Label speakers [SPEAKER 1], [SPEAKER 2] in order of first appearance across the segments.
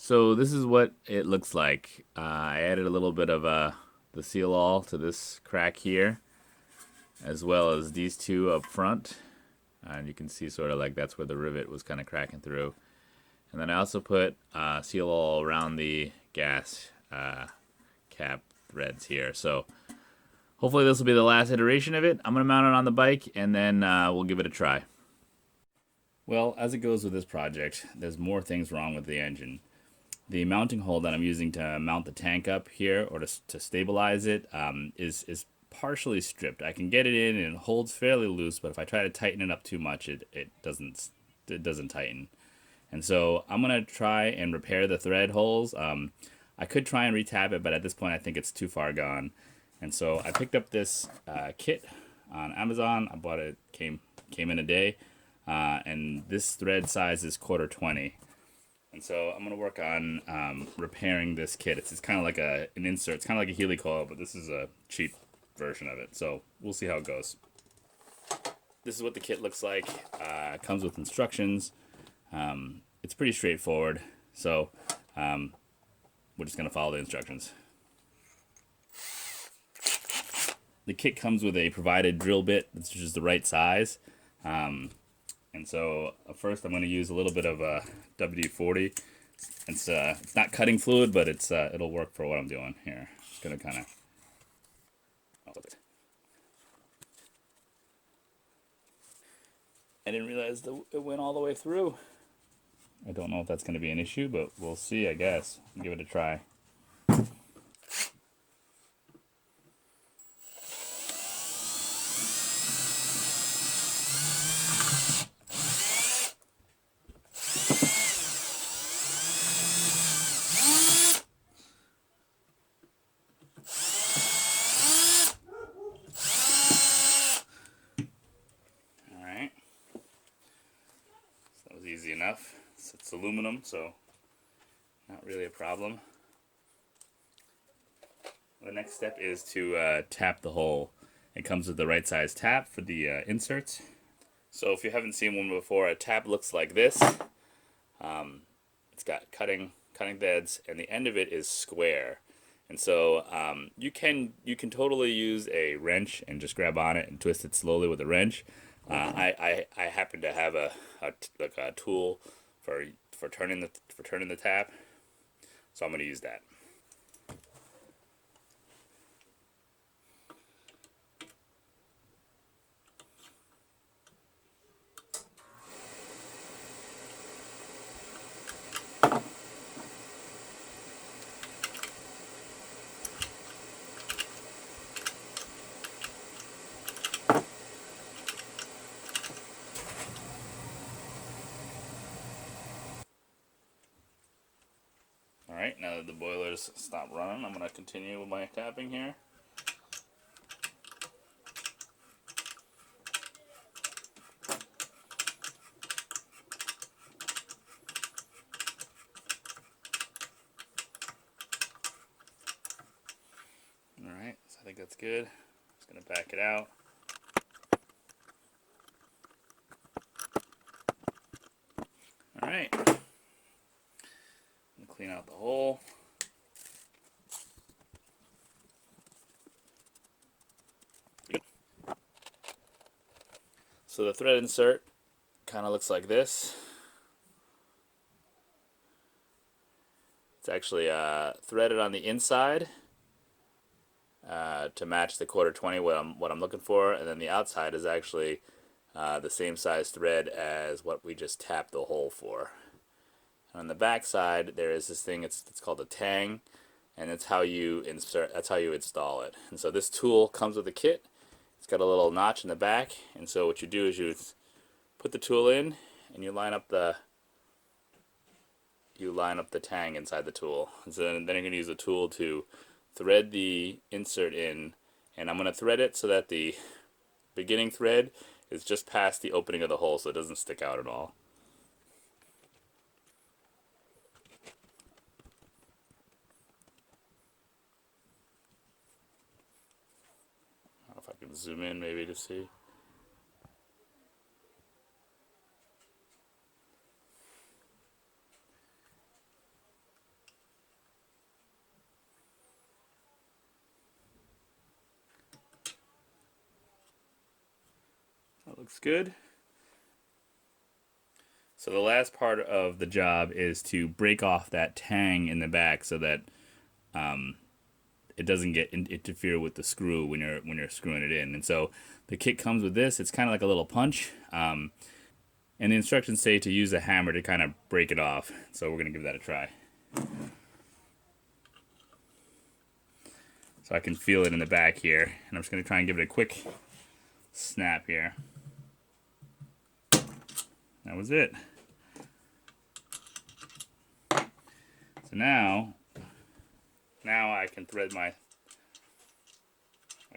[SPEAKER 1] So this is what it looks like. I added a little bit of the seal all to this crack here, as well as these two up front. And you can see sort of like that's where the rivet was kind of cracking through. And then I also put seal all around the gas cap threads here. So hopefully this will be the last iteration of it. I'm going to mount it on the bike and then we'll give it a try. Well, as it goes with this project, there's more things wrong with the engine. The mounting hole that I'm using to mount the tank up here, or to stabilize it, is partially stripped. I can get it in and it holds fairly loose, but if I try to tighten it up too much, it doesn't tighten. And so I'm gonna try and repair the thread holes. I could try and retap it, but at this point I think it's too far gone. And so I picked up this kit on Amazon. I bought it, came in a day, and this thread size is 1/4 20. And so I'm gonna work on repairing this kit. It's kind of like an insert. It's kind of like a Healy coil, but this is a cheap version of it. So we'll see how it goes. This is what the kit looks like. It comes with instructions. It's pretty straightforward. So we're just gonna follow the instructions. The kit comes with a provided drill bit, which is the right size. And so first I'm going to use a little bit of WD-40. It's not cutting fluid, but it'll work for what I'm doing here. Just going to kind of. I didn't realize it went all the way through. I don't know if that's going to be an issue, but we'll see, I guess. Give it a try. Easy enough. It's aluminum, so not really a problem. The next step is to tap the hole. It comes with the right size tap for the inserts. So if you haven't seen one before, a tap looks like this. It's got cutting beds, and the end of it is square. And so you can totally use a wrench and just grab on it and twist it slowly with a wrench. I happen to have a tool for turning the tap, so I'm going to use that. Alright, now that the boiler's stopped running, I'm going to continue with my tapping here. Alright, so I think that's good. Just going to back it out. Alright, clean out the hole. So the thread insert kind of looks like this. It's actually threaded on the inside to match the 1/4 20 what I'm looking for, and then the outside is actually the same size thread as what we just tapped the hole for. And on the back side there is this thing, it's called a tang, and that's how you install it. And so this tool comes with the kit. It's got a little notch in the back, and so what you do is you put the tool in and you line up the tang inside the tool. And so then you're going to use the tool to thread the insert in, and I'm going to thread it so that the beginning thread is just past the opening of the hole, so it doesn't stick out at all. I don't know if I can zoom in maybe to see. That looks good. So the last part of the job is to break off that tang in the back so that it doesn't interfere with the screw when you're screwing it in. And so the kit comes with this. It's kind of like a little punch, and the instructions say to use a hammer to kind of break it off. So we're gonna give that a try. So I can feel it in the back here, and I'm just gonna try and give it a quick snap here. That was it. So now I can thread I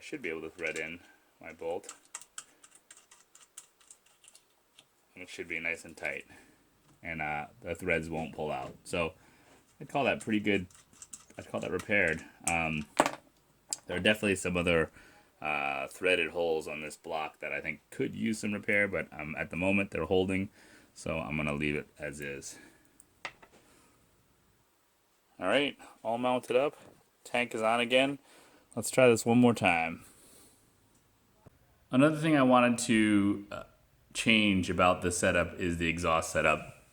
[SPEAKER 1] should be able to thread in my bolt. And it should be nice and tight. And the threads won't pull out. So I'd call that pretty good. I'd call that repaired. There are definitely some other threaded holes on this block that I think could use some repair, but at the moment they're holding, so I'm gonna leave it as is. All right, all mounted up. Tank is on again. Let's try this one more time. Another thing I wanted to change about the setup is the exhaust setup.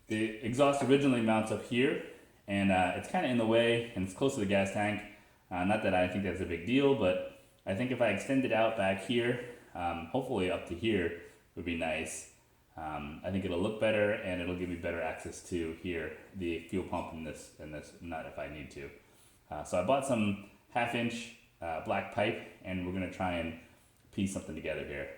[SPEAKER 1] The exhaust originally mounts up here, and it's kind of in the way, and it's close to the gas tank. Not that I think that's a big deal, but I think if I extend it out back here, hopefully up to here, would be nice. I think it'll look better, and it'll give me better access to here, the fuel pump in this nut if I need to. So I bought some 1/2-inch black pipe, and we're gonna try and piece something together here.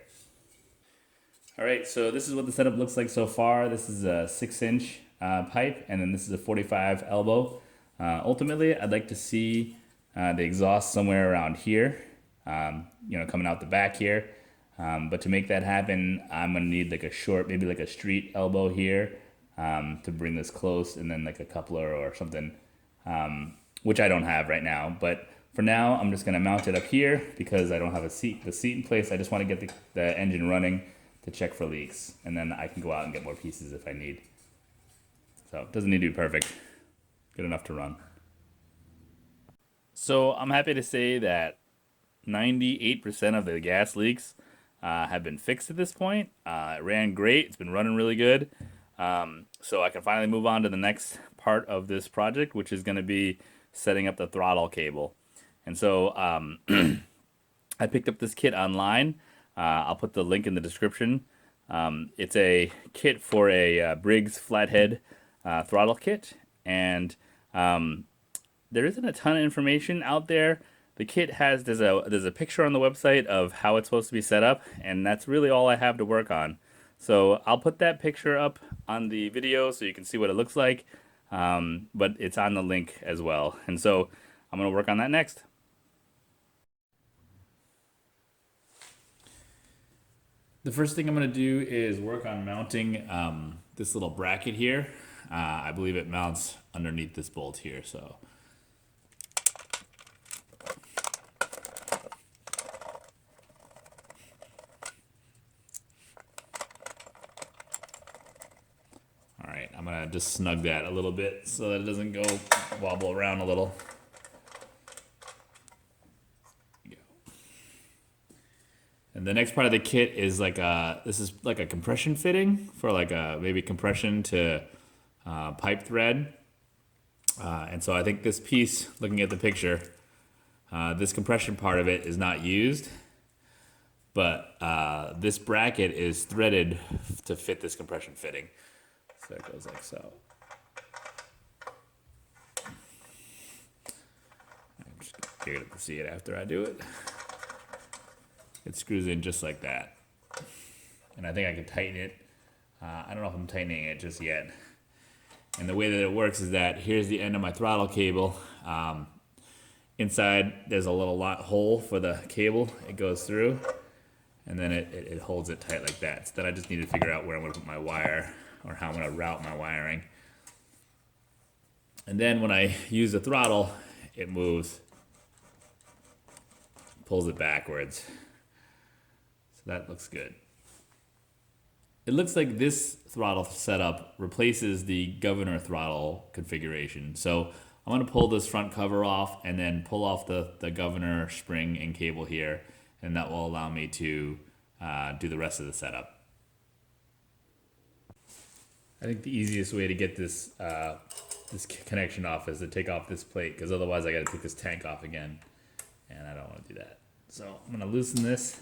[SPEAKER 1] All right, so this is what the setup looks like so far. This is a 6-inch pipe, and then this is a 45 elbow. Ultimately, I'd like to see the exhaust somewhere around here, coming out the back here. But to make that happen, I'm gonna need like a short, maybe like a street elbow here to bring this close, and then like a coupler or something, which I don't have right now. But for now, I'm just gonna mount it up here because I don't have the seat in place. I just wanna get the engine running to check for leaks, and then I can go out and get more pieces if I need. So it doesn't need to be perfect, good enough to run. So I'm happy to say that 98% of the gas leaks have been fixed at this point. It ran great. It's been running really good. So I can finally move on to the next part of this project, which is going to be setting up the throttle cable. And so I picked up this kit online. I'll put the link in the description. It's a kit for a Briggs flathead throttle kit, and there isn't a ton of information out there. The kit there's a picture on the website of how it's supposed to be set up, and that's really all I have to work on. So I'll put that picture up on the video so you can see what it looks like, but it's on the link as well. And so I'm gonna work on that next. The first thing I'm going to do is work on mounting this little bracket here. I believe it mounts underneath this bolt here. So all right, I'm going to just snug that a little bit so that it doesn't go wobble around a little. And the next part of the kit is this is like a compression fitting for like maybe compression to pipe thread. And so I think this piece, looking at the picture, this compression part of it is not used, but this bracket is threaded to fit this compression fitting. So it goes like so. I'm just gonna get to see it after I do it. It screws in just like that. And I think I can tighten it. I don't know if I'm tightening it just yet. And the way that it works is that here's the end of my throttle cable. Inside there's a little hole for the cable. It goes through, and then it holds it tight like that. So then I just need to figure out where I'm gonna put my wire, or how I'm gonna route my wiring. And then when I use the throttle, it moves, pulls it backwards. That looks good. It looks like this throttle setup replaces the governor throttle configuration. So I'm gonna pull this front cover off and then pull off the governor spring and cable here, and that will allow me to do the rest of the setup. I think the easiest way to get this connection off is to take off this plate, because otherwise I got to take this tank off again, and I don't want to do that. So I'm going to loosen this.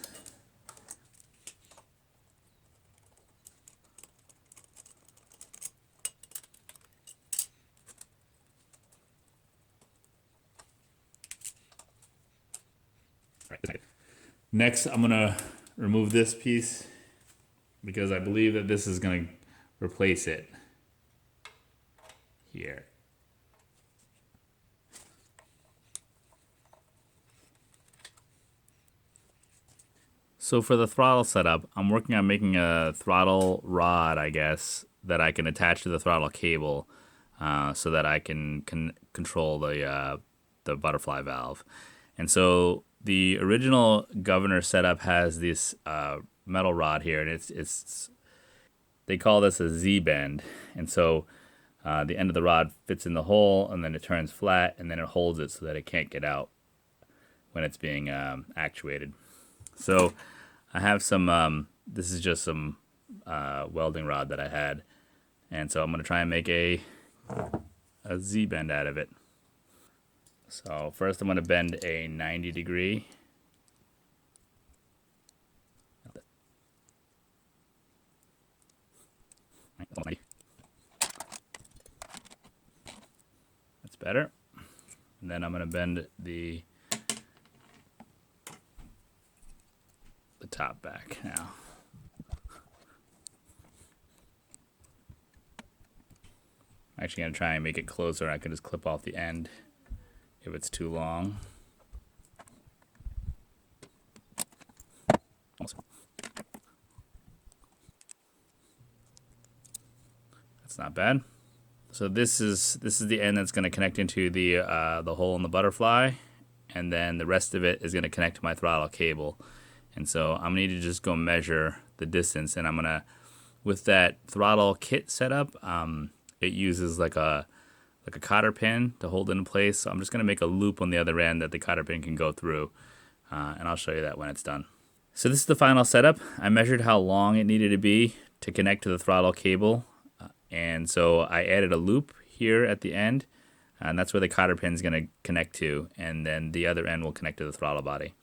[SPEAKER 1] Next, I'm going to remove this piece because I believe that this is going to replace it here. So for the throttle setup, I'm working on making a throttle rod, I guess, that I can attach to the throttle cable, so that I can control the butterfly valve. And so the original governor setup has this metal rod here, and it's they call this a Z bend, and so the end of the rod fits in the hole, and then it turns flat, and then it holds it so that it can't get out when it's being actuated. So I have some, this is just some welding rod that I had. And so I'm going to try and make a Z-bend out of it. So first I'm going to bend a 90 degree. That's better. And then I'm going to bend the top back now. I'm actually going to try and make it closer. I can just clip off the end if it's too long. That's not bad. So this is the end that's going to connect into the hole in the butterfly, and then the rest of it is going to connect to my throttle cable. And so I'm going to need to just go measure the distance, and I'm going to, with that throttle kit setup, it uses like a cotter pin to hold it in place. So I'm just going to make a loop on the other end that the cotter pin can go through, and I'll show you that when it's done. So this is the final setup. I measured how long it needed to be to connect to the throttle cable, and so I added a loop here at the end, and that's where the cotter pin is going to connect to, and then the other end will connect to the throttle body.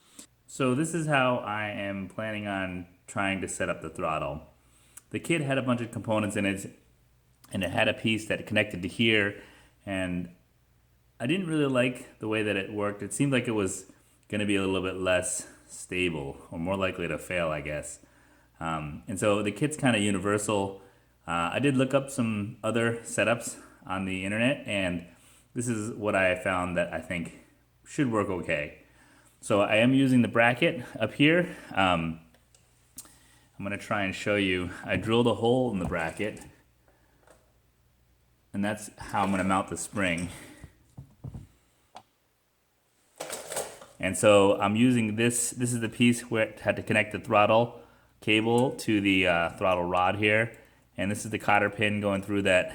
[SPEAKER 1] So this is how I am planning on trying to set up the throttle. The kit had a bunch of components in it, and it had a piece that connected to here, and I didn't really like the way that it worked. It seemed like it was going to be a little bit less stable, or more likely to fail, I guess. And so the kit's kind of universal. I did look up some other setups on the internet, and this is what I found that I think should work okay. So I am using the bracket up here. I'm going to try and show you. I drilled a hole in the bracket, and that's how I'm going to mount the spring. And so I'm using this. This is the piece where it had to connect the throttle cable to the throttle rod here. And this is the cotter pin going through the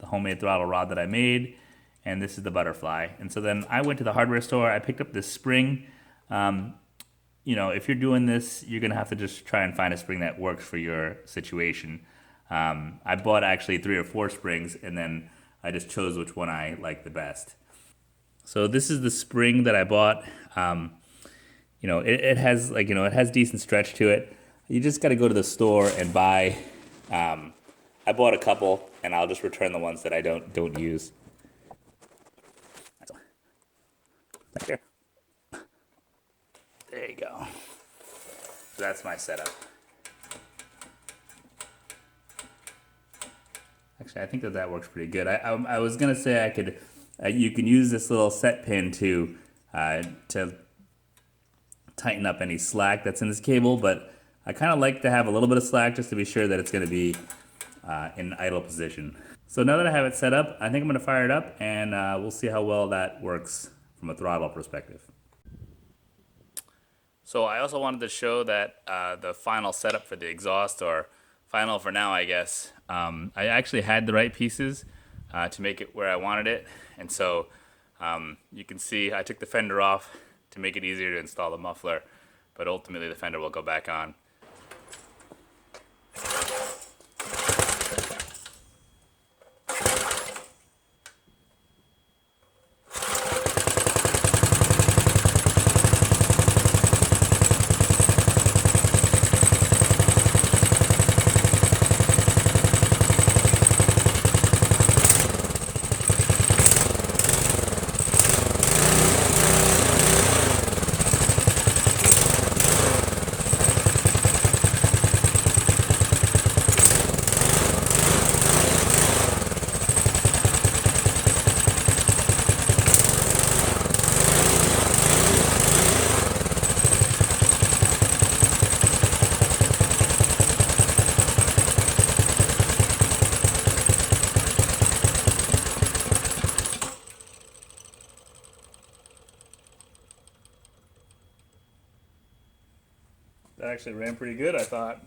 [SPEAKER 1] homemade throttle rod that I made. And this is the butterfly. And so then I went to the hardware store. I picked up this spring. If you're doing this, you're going to have to just try and find a spring that works for your situation. I bought actually 3 or 4 springs, and then I just chose which one I liked the best. So this is the spring that I bought. It has it has decent stretch to it. You just got to go to the store and buy. I bought a couple, and I'll just return the ones that I don't use. Right here. There you go. So that's my setup. Actually, I think that works pretty good. I was gonna say I could. You can use this little set pin to tighten up any slack that's in this cable, but I kind of like to have a little bit of slack just to be sure that it's going to be in idle position. So now that I have it set up, I think I'm going to fire it up, and we'll see how well that works from a throttle perspective. So I also wanted to show that the final setup for the exhaust, or final for now, I guess, I actually had the right pieces to make it where I wanted it. And so you can see I took the fender off to make it easier to install the muffler, but ultimately the fender will go back on.
[SPEAKER 2] actually ran pretty good, I thought.